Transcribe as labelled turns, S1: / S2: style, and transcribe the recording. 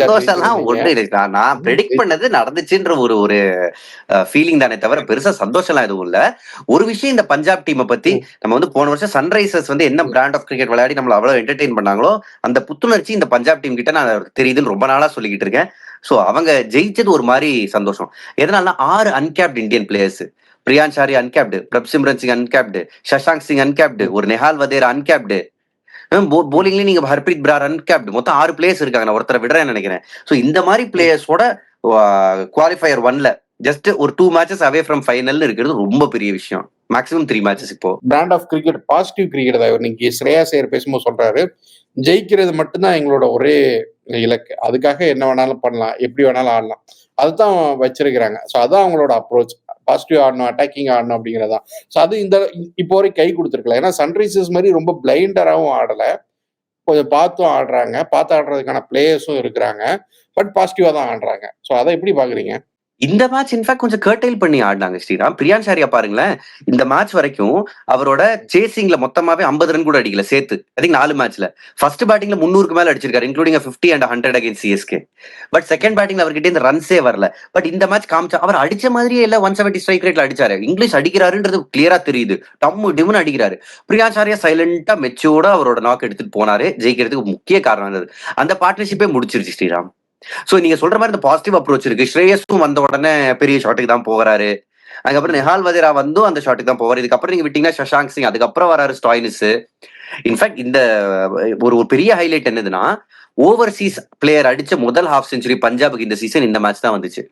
S1: சந்தோஷம்லாம்
S2: ஜெயிச்சிருந்தீங்க.
S1: ஒண்ணும் இல்ல. நான் பிரெடிக்ட் பண்ணது நடந்துச்சுன்ற ஒரு ஒரு ஃபீலிங் தானே தவிர பெருசா சந்தோஷம்லாம் எதுவும் இல்ல. ஒரு விஷயம் இந்த பஞ்சாப் டீமை பத்தி நம்ம வந்து போன வருஷம் சன்ரைசர்ஸ் வந்து என்ன பிராண்ட் ஆஃப் கிரிக்கெட் விளையாடி நம்மள அவ்வளவு என்டர்டெயின் பண்ணாங்களோ அந்த புத்துணர்ச்சி இந்த பஞ்சாப் டீம் கிட்ட நான் தெரியுதுன்னு ரொம்ப நாளா சொல்லிக்கிட்டு இருக்கேன். சோ அவங்க ஜெயிச்சது ஒரு மாதிரி சந்தோஷம். எதனால 6 அன்கேப்டு இந்தியன் பிளேயர்ஸ். பிரியான்சாரி uncapped, Prabhsimran Singh uncapped, Shashank Singh uncapped, ஒரு நெஹால் வதேரா அன்கேப்டு. போலிங்லயும் நீங்க ஹர்பிரீத் பிரார் அன்கேப்டு. மொத்தம் 6 பிளேயர்ஸ் இருக்காங்க. நான் ஒருத்தரை விடுறேன்னு நினைக்கிறேன். சோ இந்த மாதிரி பிளேயர்ஸோட குவாலிஃபயர் 1ல ஜஸ்ட் ஒரு 2 மேட்சஸ் அவே ஃப்ரம் ஃபைனல் இருக்கிறது ரொம்ப பெரிய விஷயம். மேக்ஸிமம் 3 மேட்சஸ் இப்போ.
S2: Brand of cricket positive cricket தான். இன்னைக்கு ஸ்ரேயாஸ் ஐயர் பேசும்போது சொல்றாரு, ஜெயிக்கிறது மட்டும்தான் எங்களோட ஒரே இலக்கு. அதுக்காக என்ன வேணாலும் பண்ணலாம், எப்படி வேணாலும் ஆடலாம். அதுதான் வச்சிருக்கிறாங்க. ஸோ அதான் அவங்களோட அப்ரோச். பாசிட்டிவ் ஆடணும், அட்டாக்கிங் ஆடணும் அப்படிங்கிறதான். ஸோ அது இந்த இப்போ வரைக்கும் கை கொடுத்துருக்கல. ஏன்னா சன்ரைசர்ஸ் மாதிரி ரொம்ப பிளைண்டராகவும் ஆடலை, கொஞ்சம் பார்த்தும் ஆடுறாங்க. பார்த்து ஆடுறதுக்கான பிளேயர்ஸும் இருக்கிறாங்க. பட் பாசிட்டிவா தான் ஆடுறாங்க. ஸோ அதை எப்படி பாக்குறீங்க?
S1: இந்த மேட்ச் இன்ஃபேக்ட் கொஞ்சம் கர்டைல் பண்ணி ஆடினாங்க ஸ்ரீராம். பிரியான்சாரியா பாருங்களேன், இந்த மேட்ச் வரைக்கும் அவரோட சேசிங்ல மொத்தமாவே 50 ரன் கூட அடிக்கல சேர்த்து. ஐ திங்க் 4 மேட்ச்ல. ஃபர்ஸ்ட் பேட்டிங்ல 300க்கு மேல அடிச்சிருக்காரு, including 50 and 100 against CSK. But second பேட்டிங்ல அவர்கிட்ட இந்த ரன்ஸே வரல. பட் இந்த மேட்ச் காமிச்சா அவர் அடிச்ச மாதிரியே இல்ல. 170 ஸ்ட்ரைக் ரேட்ல அடிச்சாரு. இங்கிலீஷ் அடிக்கிறாருன்றது கிளியரா தெரியுது. டம்மு டிம்னு அடிக்கிறாரு. பிரியான்சாரியா சைலண்டா மெச்சூர்டா அவரோட நாக் எடுத்துட்டு போனாரு. ஜெயிக்கிறதுக்கு முக்கிய காரணம் இருந்தது. அந்த பார்ட்னர்ஷிப்பே முடிச்சிருச்சு ஸ்ரீராம். சோ நீங்க சொல்ற மாதிரி இந்த பாசிட்டிவ் அப்ரோச் இருக்கு. ஸ்ரேயஸும் வந்த உடனே பெரிய ஷாட்டுக்கு தான் போகிறாரு. அதுக்கப்புறம் நெஹால் வதேரா வந்தும் அந்த ஷாட்டுக்கு தான் போவார். இதுக்கப்புறம் நீங்க விட்டீங்கன்னா சஷாங்க் சிங், அதுக்கப்புறம் வராரு ஸ்டாயினிஸ். இன்ஃபேக்ட் இந்த ஒரு பெரிய ஹைலைட் என்னதுன்னா, ஓவர்சீஸ் பிளேயர் அடிச்ச முதல் ஹாஃப் செஞ்சுரி பஞ்சாபுக்கு இந்த சீசன் இந்த மேட்ச் தான் வந்துச்சு.